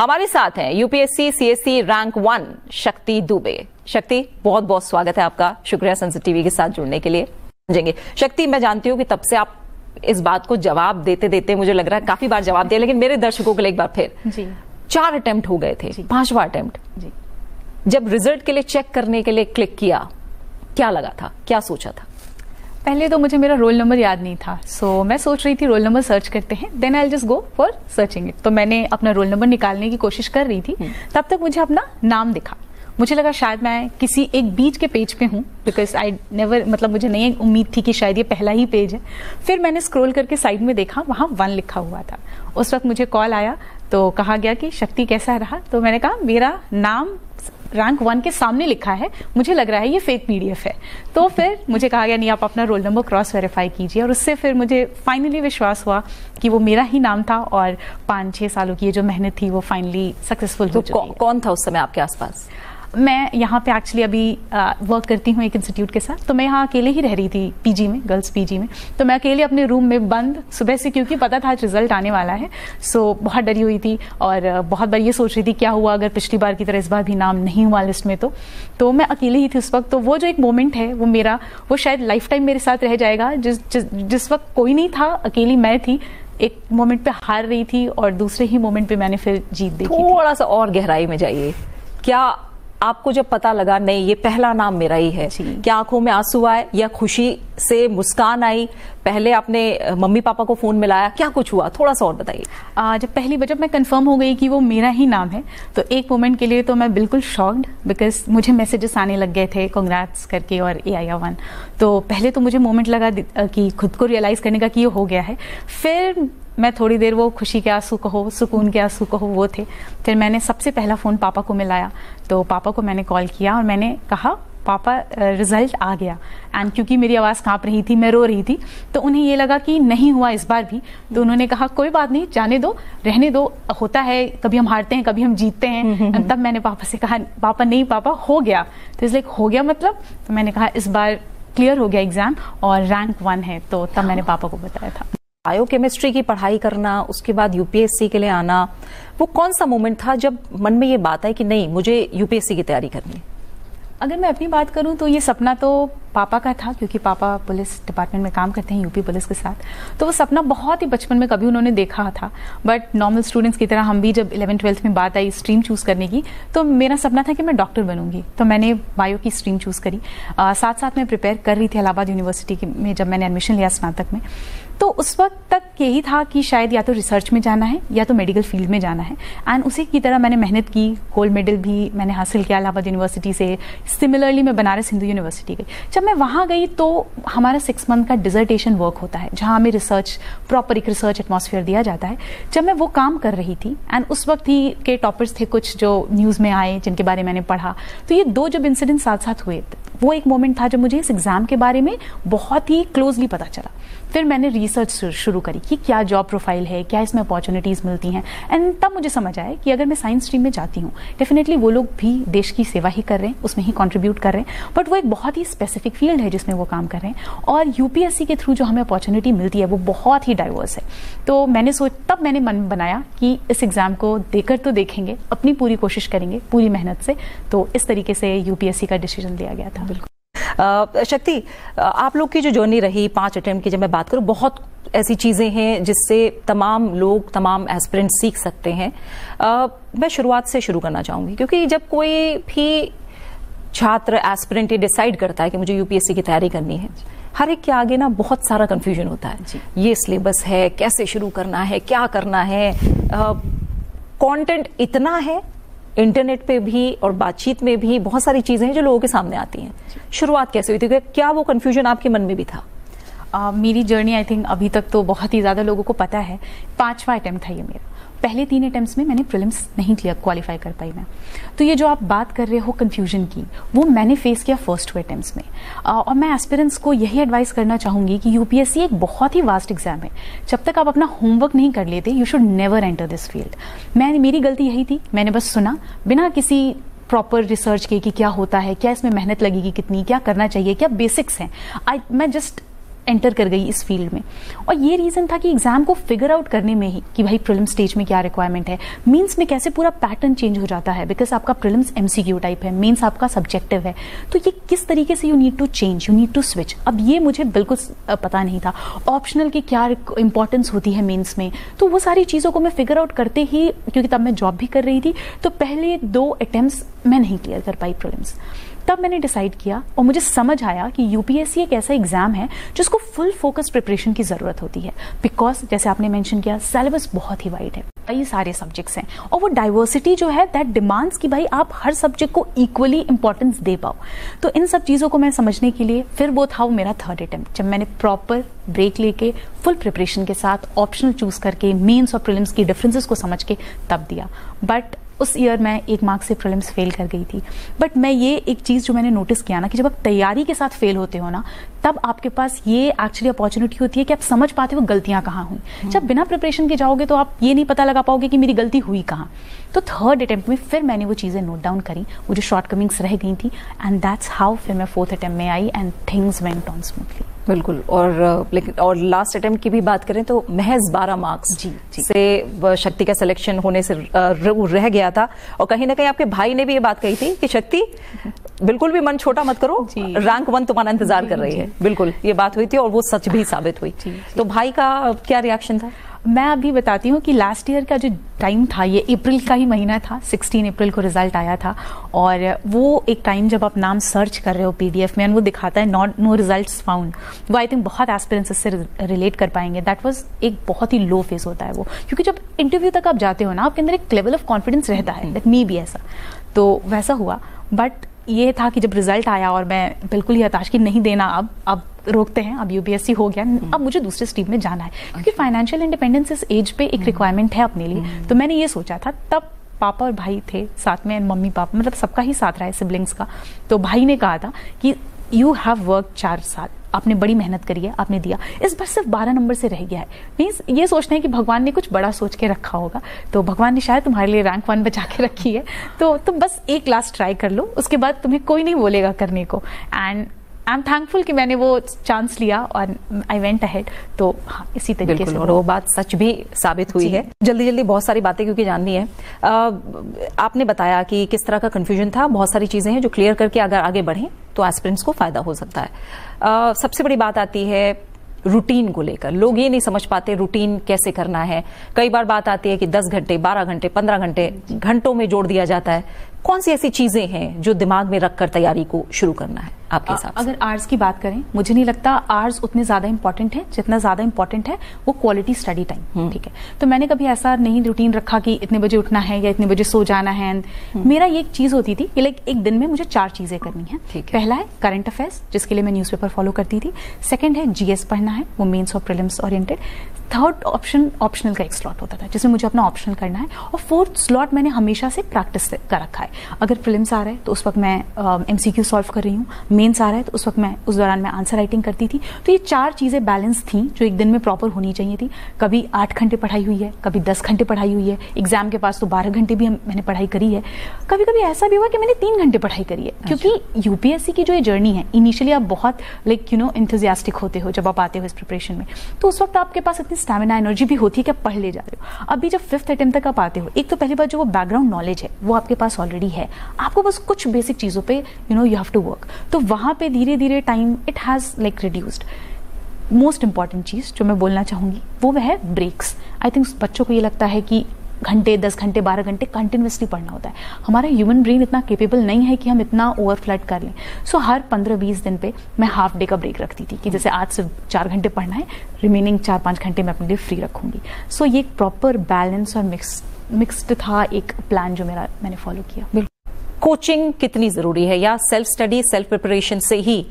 हमारे साथ हैं यूपीएससी सीएससी रैंक 1 शक्ति दुबे। शक्ति, बहुत बहुत स्वागत है आपका। शुक्रिया संसद टीवी के साथ जुड़ने के लिए। समझेंगे शक्ति, मैं जानती हूँ कि तब से आप इस बात को जवाब देते देते मुझे लग रहा है काफी बार जवाब दिया, लेकिन मेरे दर्शकों के लिए एक बार फिर जी 4 अटेम्प्ट हो गए थे, 5वां अटेम्प्ट जी। जब रिजल्ट के लिए चेक करने के लिए क्लिक किया, क्या लगा था, क्या सोचा था? पहले तो मुझे मेरा रोल नंबर याद नहीं था, सो मैं सोच रही थी रोल नंबर सर्च करते हैं, then I just go for searching it. तो मैंने अपना रोल नंबर निकालने की कोशिश कर रही थी, तब तक मुझे अपना नाम दिखा। मुझे लगा शायद मैं किसी एक बीच के पेज पे हूँ, बिकॉज आई नेवर, मतलब मुझे नहीं उम्मीद थी कि शायद ये पहला ही पेज है। फिर मैंने स्क्रॉल करके साइड में देखा, वहाँ 1 लिखा हुआ था। उस वक्त मुझे कॉल आया तो कहा गया कि शक्ति कैसा रहा, तो मैंने कहा मेरा नाम रैंक 1 के सामने लिखा है, मुझे लग रहा है ये फेक पीडीएफ है। तो फिर मुझे कहा गया नहीं, आप अपना रोल नंबर क्रॉस वेरीफाई कीजिए, और उससे फिर मुझे फाइनली विश्वास हुआ कि वो मेरा ही नाम था और 5-6 सालों की ये जो मेहनत थी वो फाइनली सक्सेसफुल हो चुकी है। कौन था उस समय आपके आसपास? मैं यहाँ पे एक्चुअली अभी वर्क करती हूँ एक इंस्टीट्यूट के साथ, तो मैं यहाँ अकेले ही रह रही थी पीजी में, गर्ल्स पीजी में। तो मैं अकेले अपने रूम में बंद सुबह से, क्योंकि पता था आज रिजल्ट आने वाला है, सो बहुत डरी हुई थी और बहुत बार ये सोच रही थी क्या हुआ अगर पिछली बार की तरह इस बार भी नाम नहीं हुआ लिस्ट में। तो मैं अकेले ही थी उस वक्त। तो वो जो एक मोमेंट है वो मेरा, वो शायद लाइफ टाइम मेरे साथ रह जाएगा। जिस वक्त कोई नहीं था, अकेली मैं थी, एक मोमेंट पे हार रही थी और दूसरे ही मोमेंट पे मैंने फिर जीत देखी। थोड़ा सा और गहराई में जाइए। क्या आपको जब पता लगा नहीं ये पहला नाम मेरा ही है, क्या आंखों में आंसू आए या खुशी से मुस्कान आई? पहले आपने मम्मी पापा को फोन मिलाया, क्या कुछ हुआ, थोड़ा सा और बताइए। जब मैं कंफर्म हो गई कि वो मेरा ही नाम है, तो एक मोमेंट के लिए तो मैं बिल्कुल शॉक्ड, बिकॉज मुझे मैसेजेस आने लग गए थे कांग्रेट्स करके और AIR1। तो पहले तो मुझे मोमेंट लगा कि खुद को रियलाइज करने का कि ये हो गया है। फिर मैं थोड़ी देर वो खुशी के आंसू कहो, सुकून के आंसू कहो, वो थे। फिर मैंने सबसे पहला फ़ोन पापा को मिलाया, तो पापा को मैंने कॉल किया और मैंने कहा पापा रिजल्ट आ गया। एंड क्योंकि मेरी आवाज़ कांप रही थी, मैं रो रही थी, तो उन्हें ये लगा कि नहीं हुआ इस बार भी। तो उन्होंने कहा कोई बात नहीं, जाने दो, रहने दो, होता है, कभी हम हारते हैं, कभी हम जीतते हैं। तब मैंने पापा से कहा पापा नहीं पापा हो गया। तो इसलिए हो गया मतलब, तो मैंने कहा इस बार क्लियर हो गया एग्जाम और रैंक 1 है। तो तब मैंने पापा को बताया था। बायोकेमिस्ट्री की पढ़ाई करना, उसके बाद यूपीएससी के लिए आना, वो कौन सा मोमेंट था जब मन में ये बात आई कि नहीं मुझे यूपीएससी की तैयारी करनी है? अगर मैं अपनी बात करूं तो ये सपना तो पापा का था, क्योंकि पापा पुलिस डिपार्टमेंट में काम करते हैं यूपी पुलिस के साथ। तो वो सपना बहुत ही बचपन में कभी उन्होंने देखा था, बट नॉर्मल स्टूडेंट्स की तरह हम भी जब 11th-12th में बात आई स्ट्रीम चूज़ करने की, तो मेरा सपना था कि मैं डॉक्टर बनूंगी। तो मैंने बायो की स्ट्रीम चूज़ करी। साथ साथ मैं प्रिपेयर कर रही थी इलाहाबाद यूनिवर्सिटी में जब मैंने एडमिशन लिया स्नातक में। तो उस वक्त तक यही था कि शायद या तो रिसर्च में जाना है या तो मेडिकल फील्ड में जाना है। एंड उसी की तरह मैंने मेहनत की, गोल्ड मेडल भी मैंने हासिल किया इलाहाबाद यूनिवर्सिटी से। सिमिलरली मैं बनारस हिंदू यूनिवर्सिटी गई। जब मैं वहाँ गई तो हमारा 6 मंथ का डिजर्टेशन वर्क होता है, जहाँ हमें रिसर्च, प्रॉपर एक रिसर्च एटमॉस्फेयर दिया जाता है। जब मैं वो काम कर रही थी, एंड उस वक्त ही के टॉपर्स थे कुछ जो न्यूज़ में आए, जिनके बारे में मैंने पढ़ा, तो ये 2 जब इंसिडेंट साथ साथ हुए, वो एक मोमेंट था जब मुझे इस एग्जाम के बारे में बहुत ही क्लोजली पता चला। फिर मैंने रिसर्च शुरू करी कि क्या जॉब प्रोफाइल है, क्या इसमें अपॉर्चुनिटीज़ मिलती हैं। एंड तब मुझे समझ आया कि अगर मैं साइंस स्ट्रीम में जाती हूँ, डेफिनेटली वो लोग भी देश की सेवा ही कर रहे हैं, उसमें ही कंट्रीब्यूट कर रहे हैं, बट वो एक बहुत ही स्पेसिफिक फील्ड है जिसमें वो काम कर रहे हैं। और यूपीएससी के थ्रू जो हमें अपॉर्चुनिटी मिलती है वो बहुत ही डाइवर्स है। तो तब मैंने मन बनाया कि इस एग्ज़ाम को देकर तो देखेंगे, अपनी पूरी कोशिश करेंगे, पूरी मेहनत से। तो इस तरीके से यूपीएससी का डिसीजन लिया गया था। बिल्कुल। शक्ति, आप लोग की जो जर्नी रही 5 अटेम्प्ट की, जब मैं बात करूं, बहुत ऐसी चीज़ें हैं जिससे तमाम लोग, तमाम एस्पिरेंट सीख सकते हैं। मैं शुरुआत से शुरू करना चाहूँगी, क्योंकि जब कोई भी छात्र एस्पिरेंट ये डिसाइड करता है कि मुझे यूपीएससी की तैयारी करनी है, हर एक के आगे ना बहुत सारा कन्फ्यूजन होता है। ये सिलेबस है, कैसे शुरू करना है, क्या करना है, कंटेंट इतना है, इंटरनेट पे भी और बातचीत में भी बहुत सारी चीजें हैं जो लोगों के सामने आती हैं। शुरुआत कैसे हुई थी, क्या वो कंफ्यूजन आपके मन में भी था? मेरी जर्नी आई थिंक अभी तक तो बहुत ही ज़्यादा लोगों को पता है। 5वां अटेम्प्ट था ये मेरा। पहले 3 अटेम्प्ट्स में मैंने प्रीलिम्स नहीं क्वालिफाई कर पाई मैं। तो ये जो आप बात कर रहे हो कंफ्यूजन की, वो मैंने फेस किया फर्स्ट 2 अटेम्प्ट्स में। और मैं एस्पिरेंट्स को यही एडवाइस करना चाहूँगी कि यूपीएससी एक बहुत ही वास्ट एग्जाम है। जब तक आप अपना होमवर्क नहीं कर लेते, you should never enter this field. मेरी गलती यही थी, मैंने बस सुना बिना किसी प्रॉपर रिसर्च के कि क्या होता है, क्या इसमें मेहनत लगेगी, कितनी, क्या करना चाहिए, क्या बेसिक्स हैं। मैं जस्ट एंटर कर गई इस फील्ड में। और ये रीजन था कि एग्जाम को फिगर आउट करने में ही कि भाई प्रीलिम्स स्टेज में क्या रिक्वायरमेंट है, मेंस में कैसे पूरा पैटर्न चेंज हो जाता है, बिकॉज आपका प्रीलिम्स एमसीक्यू टाइप है, मेंस आपका सब्जेक्टिव है, तो ये किस तरीके से you need to change, you need to switch. अब ये मुझे बिल्कुल पता नहीं था ऑप्शनल की क्या इंपॉर्टेंस होती है मेंस में, तो वो सारी चीजों को मैं फिगर आउट करते ही, क्योंकि तब मैं जॉब भी कर रही थी, तो पहले 2 अटेम्प्ट्स मैं नहीं क्लियर कर पाई प्रीलिम्स। तब मैंने डिसाइड किया और मुझे समझ आया कि यूपीएससी एक ऐसा एग्जाम है जिसको फुल फोकस प्रिपरेशन की जरूरत होती है, बिकॉज जैसे आपने मेंशन किया सिलेबस बहुत ही वाइड है, कई सारे सब्जेक्ट्स हैं और वो डाइवर्सिटी जो है दैट डिमांड्स कि भाई आप हर सब्जेक्ट को इक्वली इंपॉर्टेंस दे पाओ। तो इन सब चीजों को मैं समझने के लिए फिर वो था मेरा 3rd अटेम्प्ट, जब मैंने प्रॉपर ब्रेक लेके फुल प्रिपरेशन के साथ ऑप्शनल चूज करके मेंस और प्रीलिम्स की डिफरेंसेस को समझ के तब दिया। बट उस ईयर मैं 1 मार्क्स से प्रीलिम्स फेल कर गई थी। बट मैं ये एक चीज जो मैंने नोटिस किया ना कि जब आप तैयारी के साथ फेल होते हो ना, तब आपके पास ये एक्चुअली अपॉर्चुनिटी होती है कि आप समझ पाते हो गलतियां कहाँ हुई। जब बिना प्रिपरेशन के जाओगे तो आप ये नहीं पता लगा पाओगे कि मेरी गलती हुई कहाँ। तो 3rd अटेम्प्ट में फिर मैंने वो चीजें नोट डाउन करी, वो जो शॉर्टकमिंग्स रह गई थी, एंड दैट्स हाउ फिर मैं 4th अटेम्प्ट में I and things went on smoothly. बिल्कुल। और लास्ट अटेम्प्ट की भी बात करें तो महज 12 मार्क्स जी। से शक्ति का सिलेक्शन होने से रह गया था। और कहीं ना कहीं आपके भाई ने भी ये बात कही थी कि शक्ति बिल्कुल भी मन छोटा मत करो, रैंक 1 तुम्हारा इंतजार कर रही है। बिल्कुल ये बात हुई थी और वो सच भी साबित हुई। तो भाई का क्या रिएक्शन था? मैं अभी बताती हूँ कि लास्ट ईयर का जो टाइम था, ये अप्रैल का ही महीना था, 16 अप्रैल को रिजल्ट आया था। और वो एक टाइम जब आप नाम सर्च कर रहे हो पीडीएफ में, वो दिखाता है नो रिजल्ट्स फाउंड, वो आई थिंक बहुत एस्पिरेंट्स इससे रिलेट कर पाएंगे। दैट वाज एक बहुत ही लो फेज होता है वो, क्योंकि जब इंटरव्यू तक आप जाते हो ना, आपके अंदर एक लेवल ऑफ कॉन्फिडेंस रहता है दैट मे बी ऐसा, तो वैसा हुआ। बट ये था कि जब रिजल्ट आया और मैं बिल्कुल ही हताश कि नहीं देना, अब रोकते हैं, अब यूपीएससी हो गया, अब मुझे दूसरे स्ट्रीम में जाना है, क्योंकि फाइनेंशियल इंडिपेंडेंस इस एज पे एक रिक्वायरमेंट है अपने लिए। तो मैंने ये सोचा था। तब पापा और भाई थे साथ में, मम्मी पापा, मतलब सबका ही साथ रहा है सिबलिंग्स का। तो भाई ने कहा था कि यू हैव वर्क 4 साल, आपने बड़ी मेहनत करी है, आपने दिया, इस बार सिर्फ 12 नंबर से रह गया है। मीन्स ये सोचते हैं कि भगवान ने कुछ बड़ा सोच के रखा होगा, तो भगवान ने शायद तुम्हारे लिए रैंक 1 बचा के रखी है, तो तुम बस एक क्लास ट्राई कर लो, उसके बाद तुम्हें कोई नहीं बोलेगा करने को। एंड आई एम थैंकफुल कि मैंने वो चांस लिया और आई वेंट अहेड। तो हाँ, इसी तरीके से और वो बात सच भी साबित हुई है। जल्दी जल्दी बहुत सारी बातें क्योंकि जाननी है। आपने बताया कि किस तरह का कंफ्यूजन था, बहुत सारी चीजें हैं जो क्लियर करके अगर आगे बढ़ें तो एस्पिरेंट्स को फायदा हो सकता है। सबसे बड़ी बात आती है रूटीन को लेकर। लोग ये नहीं समझ पाते रूटीन कैसे करना है। कई बार बात आती है कि 10 घंटे, 12 घंटे, 15 घंटे, घंटों में जोड़ दिया जाता है। कौन सी ऐसी चीजें हैं जो दिमाग में रखकर तैयारी को शुरू करना है आपके हिसाब से? अगर आवर्स की बात करें, मुझे नहीं लगता आवर्स उतने ज्यादा इंपॉर्टेंट है जितना ज्यादा इंपॉर्टेंट है वो क्वालिटी स्टडी टाइम। ठीक है, तो मैंने कभी ऐसा नहीं रूटीन रखा कि इतने बजे उठना है या इतने बजे सो जाना है। मेरा ये एक चीज होती थी कि लाइक एक दिन में मुझे 4 चीजें करनी है। पहला है करंट अफेयर्स, जिसके लिए मैं न्यूज़पेपर फॉलो करती थी। सेकंड है जीएस पढ़ना है, वो मेंस और prelims oriented. Third option optional का एक स्लॉट होता था जिसमें मुझे अपना ऑप्शनल करना है। और 4th स्लॉट मैंने हमेशा से प्रैक्टिस कर रखा है। अगर प्रीलिम्स आ रहा है तो उस वक्त मैं एमसीक्यू सॉल्व कर रही हूँ, मेंस आ रहा है तो उस दौरान मैं आंसर राइटिंग करती थी। तो ये 4 चीजें बैलेंस थी जो एक दिन में प्रॉपर होनी चाहिए थी। कभी 8 घंटे पढ़ाई हुई है, कभी 10 घंटे पढ़ाई हुई है, एग्जाम के पास तो 12 घंटे भी मैंने पढ़ाई करी है। कभी कभी ऐसा भी हुआ कि मैंने 3 घंटे पढ़ाई करी है। क्योंकि यूपीएससी की जो ये जर्नी है, इनिशियली आप बहुत इंथुजियास्टिक होते हो जब आप आते हो इस प्रिपरेशन में, तो उस वक्त आपके पास इतनी स्टैमिना, एनर्जी भी होती है कि आप पढ़ ले जा रहे हो। अभी जब 5th अटेम्प्ट तक आप आते हो, एक तो पहली बात जो वो बैकग्राउंड नॉलेज है वो आपके पास ऑलरेडी है, आपको बस कुछ बेसिक चीजों पे यू हैव टू वर्क। तो वहां पे धीरे धीरे time it has like reduced. Most important चीज जो मैं बोलना चाहूंगी वो है ब्रेक्स। आई थिंक बच्चों को ये लगता है कि घंटे, 10 घंटे, 12 घंटे कंटिन्यूसली पढ़ना होता है। हमारा ह्यूमन ब्रेन इतना केपेबल नहीं है कि हम इतना ओवरफ्लड कर लें। सो हर 15-20 दिन पे मैं हाफ डे का ब्रेक रखती थी कि जैसे आज से 4 घंटे पढ़ना है, रिमेनिंग 4-5 घंटे मैं अपने लिए फ्री रखूंगी। सो ये एक प्रॉपर बैलेंस और मिक्स्ड था एक प्लान जो मैंने फॉलो किया। कोचिंग कितनी जरूरी है या सेल्फ स्टडी, सेल्फ प्रिपरेशन से ही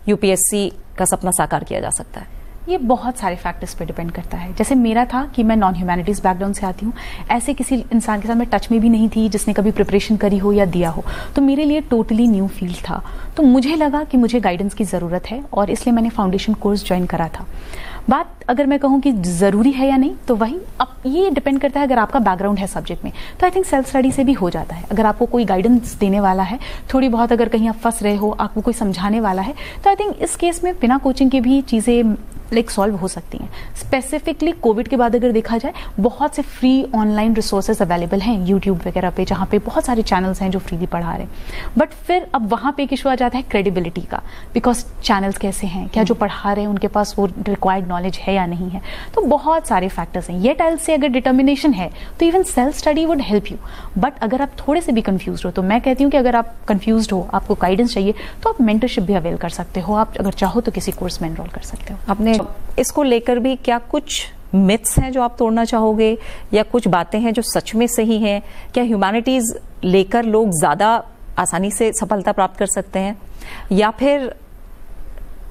यूपीएससी का सपना साकार किया जा सकता है? ये बहुत सारे फैक्टर्स पे डिपेंड करता है। जैसे मेरा था कि मैं नॉन ह्यूमैनिटीज बैकग्राउंड से आती हूँ, ऐसे किसी इंसान के साथ मैं टच में भी नहीं थी जिसने कभी प्रिपरेशन करी हो या दिया हो, तो मेरे लिए टोटली न्यू फील्ड था। तो मुझे लगा कि मुझे गाइडेंस की ज़रूरत है और इसलिए मैंने फाउंडेशन कोर्स ज्वाइन करा था। बात अगर मैं कहूँ कि ज़रूरी है या नहीं, तो वही अब ये डिपेंड करता है। अगर आपका बैकग्राउंड है सब्जेक्ट में तो आई थिंक सेल्फ स्टडी से भी हो जाता है। अगर आपको कोई गाइडेंस देने वाला है, थोड़ी बहुत अगर कहीं आप फंस रहे हो, आपको कोई समझाने वाला है, तो आई थिंक इस केस में बिना कोचिंग के भी चीज़ें सॉल्व हो सकती हैं। स्पेसिफिकली कोविड के बाद अगर देखा जाए, बहुत से फ्री ऑनलाइन रिसोर्सेज अवेलेबल हैं यूट्यूब वगैरह पे, जहाँ पे बहुत सारे चैनल्स हैं जो फ्रीली पढ़ा रहे हैं। बट फिर अब वहाँ पे एक इशू आ जाता है क्रेडिबिलिटी का, बिकॉज चैनल्स कैसे हैं, क्या जो पढ़ा रहे हैं उनके पास वो रिक्वायर्ड नॉलेज है या नहीं है। तो बहुत सारे फैक्टर्स हैं। ये टाइल से अगर डिटर्मिनेशन है तो even self study would help you. But अगर आप थोड़े से भी कंफ्यूज हो, तो मैं कहती हूँ कि अगर आप कंफ्यूज हो, आपको गाइडेंस चाहिए, तो आप मेंटरशिप भी अवेल कर सकते हो। आप अगर चाहो तो किसी कोर्स में एनरोल कर सकते हो। आपने इसको लेकर भी क्या कुछ मिथ्स हैं जो आप तोड़ना चाहोगे, या कुछ बातें हैं जो सच में सही हैं? क्या ह्यूमैनिटीज लेकर लोग ज्यादा आसानी से सफलता प्राप्त कर सकते हैं, या फिर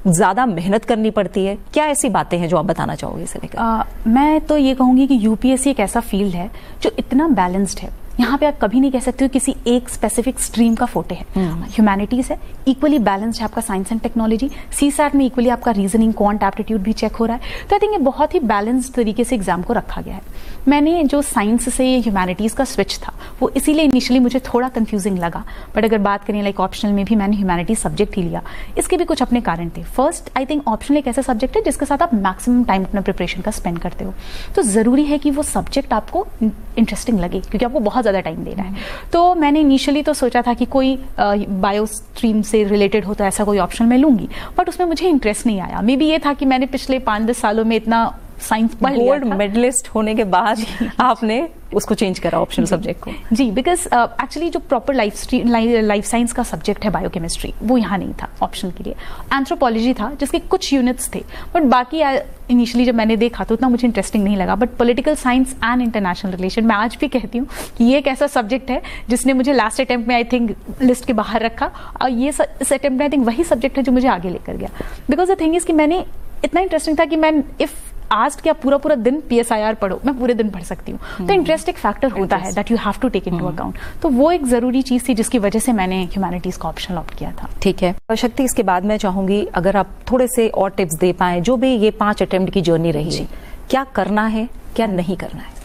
ज्यादा मेहनत करनी पड़ती है? क्या ऐसी बातें हैं जो आप बताना चाहोगे इसे लेकर? मैं तो ये कहूंगी कि यूपीएससी एक ऐसा फील्ड है जो इतना बैलेंस्ड है। यहाँ पे आप कभी नहीं कह सकते हो किसी एक स्पेसिफिक स्ट्रीम का फोटे है। ह्यूमैनिटीज है, इक्वली बैलेंस्ड है आपका साइंस एंड टेक्नोलॉजी। सीसैट में इक्वली आपका रीजनिंग, क्वांट एप्टीट्यूड भी चेक हो रहा है। तो आई थिंक ये बहुत ही बैलेंस्ड तरीके से एग्जाम को रखा गया है। मैंने जो साइंस से ह्यूमैनिटीज का स्विच था, वो इसीलिए इनिशियली मुझे थोड़ा कंफ्यूजिंग लगा। बट अगर बात करें लाइक ऑप्शनल में भी मैंने ह्यूमैनिटीज सब्जेक्ट ही लिया। इसके भी कुछ अपने कारण थे। फर्स्ट, आई थिंक ऑप्शनल एक ऐसा सब्जेक्ट है जिसके साथ आप मैक्सिमम टाइम अपना प्रिपरेशन का स्पेंड करते हो। तो जरूरी है कि वो सब्जेक्ट आपको इंटरेस्टिंग लगे, क्योंकि आपको बहुत ज्यादा टाइम देना है। तो मैंने इनिशियली तो सोचा था कि कोई बायो स्ट्रीम से रिलेटेड हो तो ऐसा कोई ऑप्शन मैं लूंगी, बट उसमें मुझे इंटरेस्ट नहीं आया। मे बी ये था कि मैंने पिछले 5-10 सालों में इतना साइंस पढ़ लिया था। गोल्ड मेडलिस्ट होने के बाद आपने उसको चेंज करा ऑप्शनल सब्जेक्ट को। जी, बिकॉज एक्चुअली जो प्रॉपर लाइफ साइंस का सब्जेक्ट है बायोकेमिस्ट्री, वो यहाँ नहीं था ऑप्शनल के लिए। एंथ्रोपोलॉजी था जिसके कुछ यूनिट्स थे, बट बाकी इनिशियली जब मैंने देखा तो उतना मुझे इंटरेस्टिंग नहीं लगा। But political science and international relation, मैं आज भी कहती हूँ कि ये एक ऐसा सब्जेक्ट है जिसने मुझे लास्ट अटेम्प्ट में आई थिंक लिस्ट के बाहर रखा, और ये इस अटेम्प्ट में आई थिंक वही सब्जेक्ट है जो मुझे आगे लेकर गया। बिकॉज द थिंग इज कि मैंने इतना इंटरेस्टिंग था कि मैं इफ आज क्या पूरा दिन PSIR पढ़ो, मैं पूरे दिन पढ़ सकती हूँ। तो इंटरेस्ट एक फैक्टर होता है that you have to take into account. तो वो एक जरूरी चीज थी जिसकी वजह से मैंने ह्यूमैनिटीज का ऑप्शन ऑप्ट किया था। ठीक है शक्ति, इसके बाद मैं चाहूंगी अगर आप थोड़े से और टिप्स दे पाएं, जो भी ये 5 अटेम्प्ट की जर्नी रही है, क्या करना है, क्या नहीं करना है?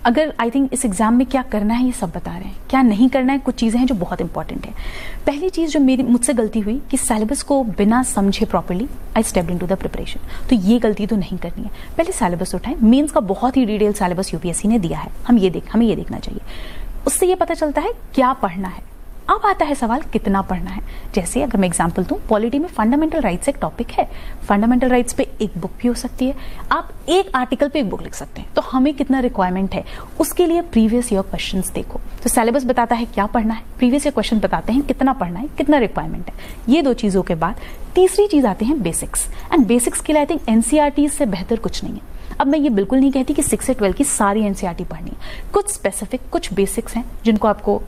अगर आई थिंक इस एग्जाम में क्या करना है ये सब बता रहे हैं, क्या नहीं करना है कुछ चीजें हैं जो बहुत इंपॉर्टेंट है। पहली चीज जो मुझसे गलती हुई कि सिलेबस को बिना समझे properly I stepped into the preparation. तो ये गलती तो नहीं करनी है। पहले सिलेबस उठाएं। मेंस का बहुत ही डिटेल सिलेबस यूपीएससी ने दिया है, हमें ये देखना चाहिए। उससे ये पता चलता है क्या पढ़ना है। अब आता है सवाल कितना पढ़ना है। जैसे अगर मैं एग्जांपल दूं, पॉलिटी में फंडामेंटल राइट्स एक टॉपिक है। फंडामेंटल राइट्स पे एक बुक भी हो सकती है, आप एक आर्टिकल पे एक बुक लिख सकते हैं। तो हमें कितना रिक्वायरमेंट है उसके लिए प्रीवियस ईयर क्वेश्चंस देखो। तो सिलेबस बताता है क्या पढ़ना है, प्रीवियस ईयर क्वेश्चन बताते हैं कितना पढ़ना है, कितना रिक्वायरमेंट है। ये 2 चीजों के बाद तीसरी चीज आते हैं बेसिक्स। एंड बेसिक्स के लिए आई थिंक एनसीईआरटी से बेहतर कुछ नहीं है। अब मैं ये बिल्कुल नहीं कहती कि 6 से 12 की सारी एनसीईआरटी पढ़नी है। कुछ स्पेसिफिक, कुछ बेसिक्स हैं जिनको आपको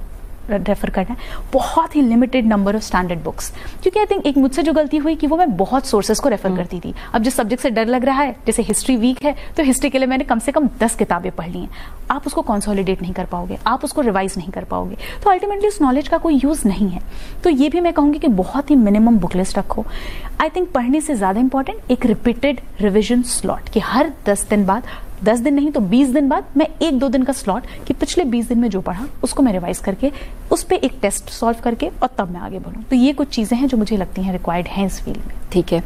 रेफर करना है। बहुत ही limited number of standard books, क्योंकि आई थिंक एक मुझसे जो गलती हुई कि वो मैं बहुत सोर्सेज को रेफर करती थी। अब जिस सब्जेक्ट से डर लग रहा है, जैसे हिस्ट्री वीक है, तो हिस्ट्री के लिए मैंने कम से कम 10 किताबें पढ़ ली हैं। आप उसको कंसोलिडेट नहीं कर पाओगे, आप उसको रिवाइज नहीं कर पाओगे, तो अल्टीमेटली उस नॉलेज का कोई यूज नहीं है। तो ये भी मैं कहूंगी कि बहुत ही मिनिमम बुक लिस्ट रखो। आई थिंक पढ़ने से ज्यादा इंपॉर्टेंट एक रिपीटेड रिविजन स्लॉट, कि हर 10 दिन बाद, 10 दिन नहीं तो 20 दिन बाद मैं 1-2 दिन का स्लॉट, कि पिछले 20 दिन में जो पढ़ा उसको मैं रिवाइज करके उस पर एक टेस्ट सॉल्व करके और तब मैं आगे बढ़ूं। तो ये कुछ चीजें हैं जो मुझे लगती हैं रिक्वायर्ड हैं इस फील्ड में। ठीक है।